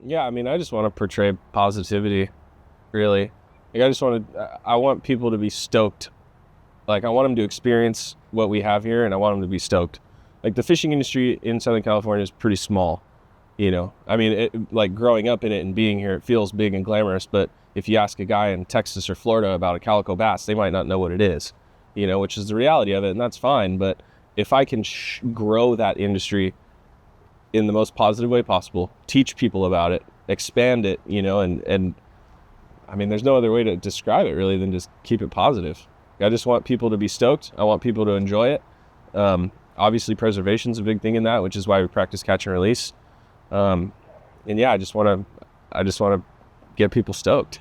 Yeah, I mean, I just want to portray positivity, really. Like, I want people to be stoked. Like, I want them to experience what we have here, and I want them to be stoked. Like, the fishing industry in Southern California is pretty small, you know? I mean, like, growing up in it and being here, it feels big and glamorous, but if you ask a guy in Texas or Florida about a calico bass, they might not know what it is, you know, which is the reality of it, and that's fine. But if I can grow that industry in the most positive way possible, teach people about it, expand it, you know, and I mean, there's no other way to describe it really than just keep it positive. I just want people to be stoked. I want people to enjoy it. Obviously, preservation's a big thing in that, which is why we practice catch and release. And yeah, I just want to get people stoked.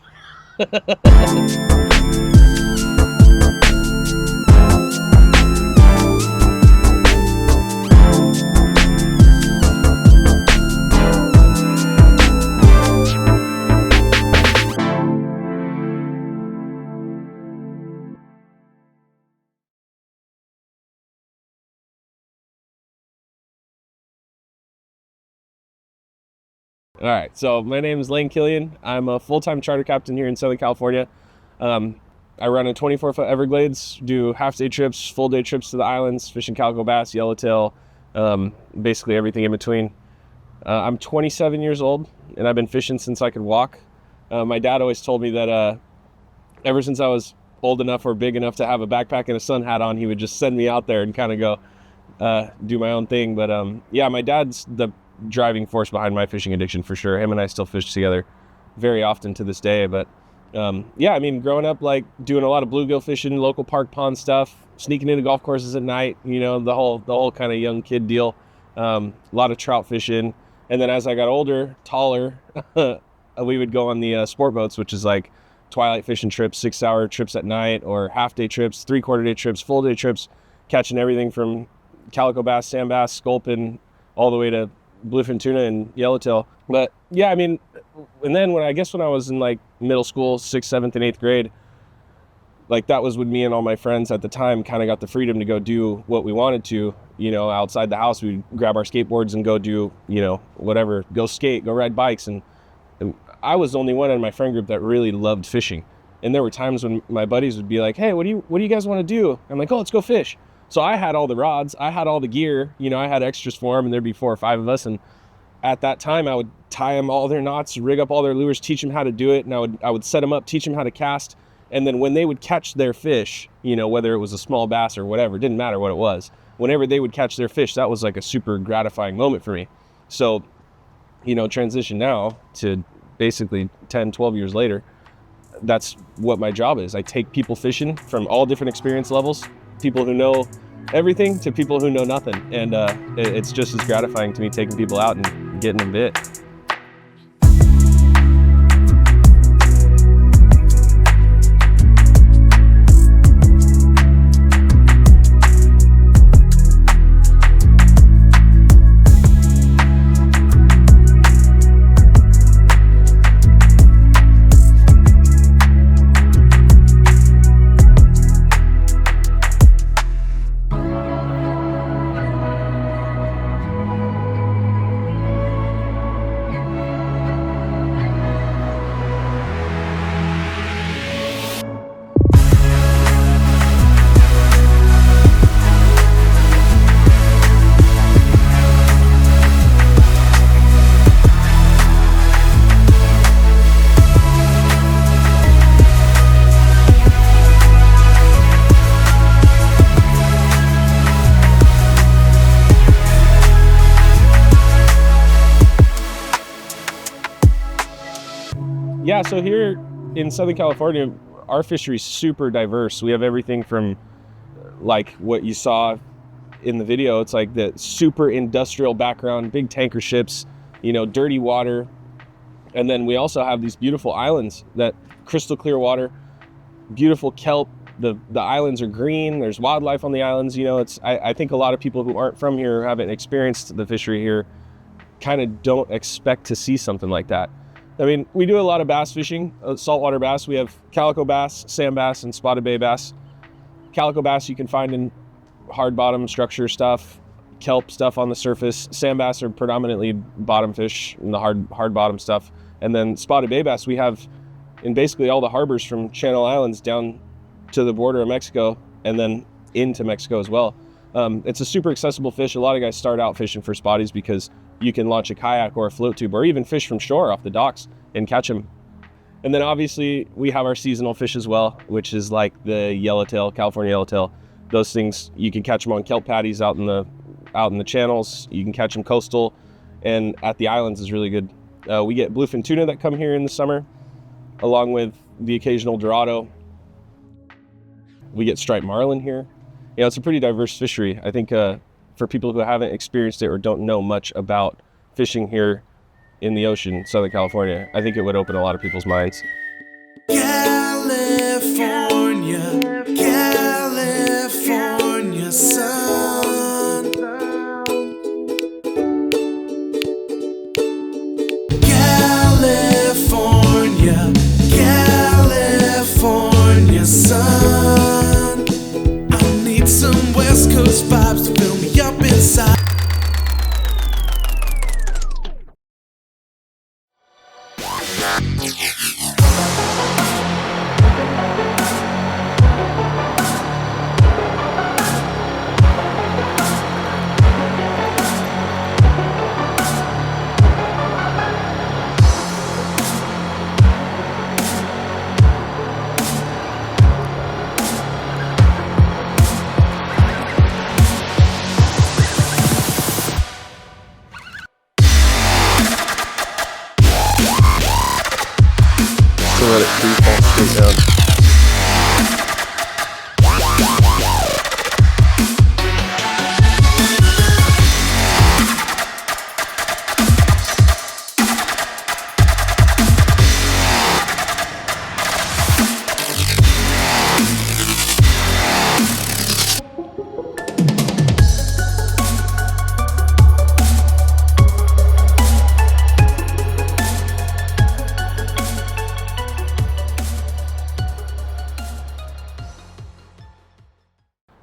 All right, so my name is Kilian. I'm a full-time charter captain here in Southern California. I run a 24-foot Everglades, do half-day trips, full-day trips to the islands, fishing calico bass, yellowtail, basically everything in between. I'm 27 years old, and I've been fishing since I could walk. My dad always told me that ever since I was old enough or big enough to have a backpack and a sun hat on, he would just send me out there and kind of go do my own thing. But yeah, my dad's the driving force behind my fishing addiction for sure. Him and I still fish together very often to this day. But yeah, I mean, growing up, like doing a lot of bluegill fishing, local park pond stuff, sneaking into golf courses at night, you know, the whole kind of young kid deal. A lot of trout fishing. And then as I got older, taller, we would go on the sport boats, which is like twilight fishing trips, 6-hour trips at night, or half-day trips, 3/4-day trips, full-day trips, catching everything from calico bass, sand bass, sculpin, all the way to bluefin tuna and yellowtail. But yeah, I mean, and then when I was in like middle school, 6th, 7th, and 8th grade, like that was when me and all my friends at the time kind of got the freedom to go do what we wanted to, you know, outside the house. We'd grab our skateboards and go do, you know, whatever, go skate, go ride bikes. And I was the only one in my friend group that really loved fishing. And there were times when my buddies would be like, hey, what do you guys want to do? I'm like, oh, let's go fish. So I had all the rods, I had all the gear, you know, I had extras for them, and there'd be 4 or 5 of us. And at that time, I would tie them all their knots, rig up all their lures, teach them how to do it. And I would set them up, teach them how to cast. And then when they would catch their fish, you know, whether it was a small bass or whatever, it didn't matter what it was. Whenever they would catch their fish, that was like a super gratifying moment for me. So, you know, transition now to basically 10, 12 years later, that's what my job is. I take people fishing from all different experience levels, people who know everything to people who know nothing. And it's just as gratifying to me taking people out and getting them bit. Yeah, so here in Southern California, our fishery is super diverse. We have everything from like what you saw in the video. It's like the super industrial background, big tanker ships, you know, dirty water. And then we also have these beautiful islands, that crystal clear water, beautiful kelp. The islands are green. There's wildlife on the islands. You know, I think a lot of people who aren't from here, haven't experienced the fishery here, kind of don't expect to see something like that. I mean, we do a lot of bass fishing, saltwater bass. We have calico bass, sand bass, and spotted bay bass. Calico bass you can find in hard bottom structure stuff. kelp stuff on the surface. Sand bass are predominantly bottom fish and the hard bottom stuff. And then spotted bay bass we have in basically all the harbors from Channel Islands down to the border of Mexico and then into Mexico as well. It's a super accessible fish. A lot of guys start out fishing for spotties because you can launch a kayak or a float tube or even fish from shore off the docks and catch them. And then obviously we have our seasonal fish as well, which is like the yellowtail, California yellowtail. Those things, you can catch them on kelp patties out in the channels. You can catch them coastal, and at the islands is really good. We get bluefin tuna that come here in the summer, along with the occasional dorado. We get striped marlin here. You know, it's a pretty diverse fishery. I think for people who haven't experienced it or don't know much about fishing here in the ocean, Southern California, I think it would open a lot of people's minds. California, California sun. California, California sun. I need some West Coast vibes to fill me up inside. Let it free fall straight down.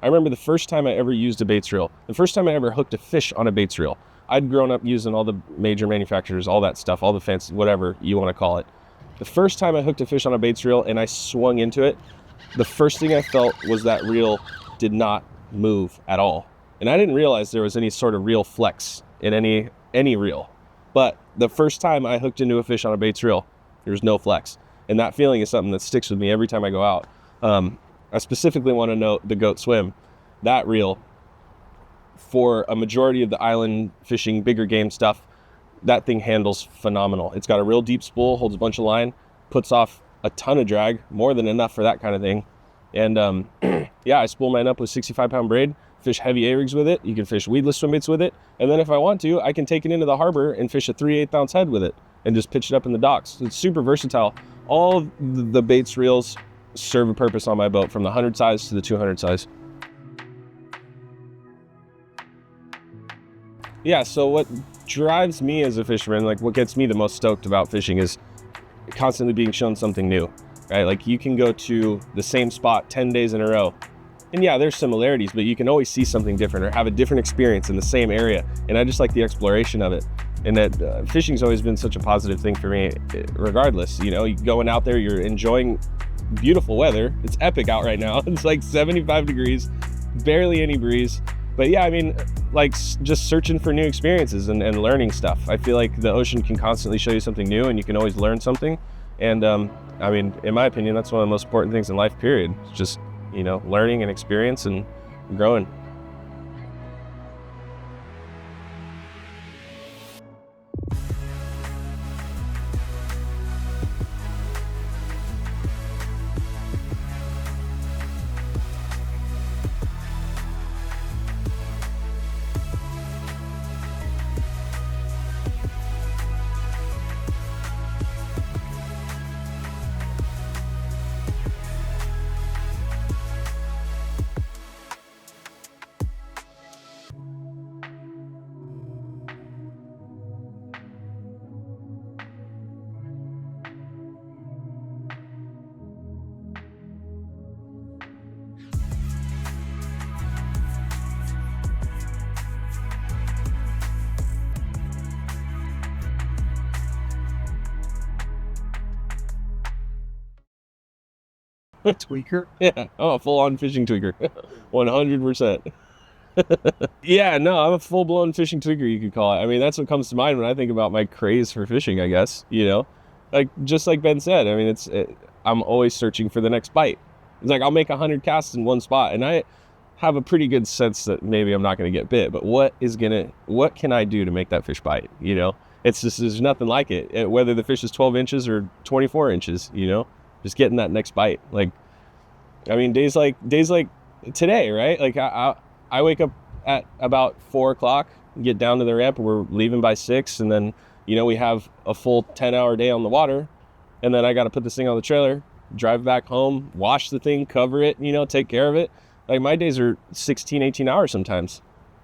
I remember the first time I ever used a baits reel, the first time I ever hooked a fish on a baits reel. I'd grown up using all the major manufacturers, all that stuff, all the fancy, whatever you want to call it. The first time I hooked a fish on a baits reel and I swung into it, the first thing I felt was that reel did not move at all. And I didn't realize there was any sort of reel flex in any reel. But the first time I hooked into a fish on a baits reel, there was no flex. And that feeling is something that sticks with me every time I go out. I specifically want to note the Goat Swim. That reel, for a majority of the island fishing, bigger game stuff, that thing handles phenomenal. It's got a real deep spool, holds a bunch of line, puts off a ton of drag, more than enough for that kind of thing. And yeah, I spool mine up with 65-pound braid, fish heavy A-rigs with it. You can fish weedless swim baits with it. And then if I want to, I can take it into the harbor and fish a 3/8 ounce head with it and just pitch it up in the docks. It's super versatile. All of the baits reels serve a purpose on my boat, from the 100 size to the 200 size. Yeah, so what drives me as a fisherman, like what gets me the most stoked about fishing, is constantly being shown something new, right? Like you can go to the same spot 10 days in a row, and yeah, there's similarities, but you can always see something different or have a different experience in the same area. And I just like the exploration of it. And that fishing's always been such a positive thing for me, regardless. You know, going out there, you're enjoying beautiful weather. It's epic out right now. It's like 75 degrees, barely any breeze. But yeah, I mean, like just searching for new experiences and learning stuff. I feel like the ocean can constantly show you something new, and you can always learn something. And I mean, in my opinion, that's one of the most important things in life, period. It's just, you know, learning and experience and growing. Tweaker? Yeah, I'm a full-on fishing tweaker. 100%. Yeah, no, I'm a full-blown fishing tweaker, you could call it. I mean, that's what comes to mind when I think about my craze for fishing, I guess, you know? Like, just like Ben said, I mean, I'm always searching for the next bite. It's like I'll make 100 casts in one spot, and I have a pretty good sense that maybe I'm not going to get bit, but what can I do to make that fish bite, you know? It's just, there's nothing like it, whether the fish is 12 inches or 24 inches, you know? Just getting that next bite. Like, I mean, days like today, right? Like, I wake up at about 4 o'clock, get down to the ramp, and we're leaving by 6, and then, you know, we have a full 10-hour day on the water, and then I got to put this thing on the trailer, drive back home, wash the thing, cover it, you know, take care of it. Like, my days are 16, 18 hours sometimes.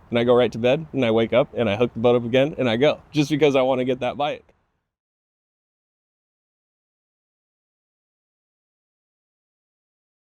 And I go right to bed, and I wake up, and I hook the boat up again, and I go. Just because I want to get that bite.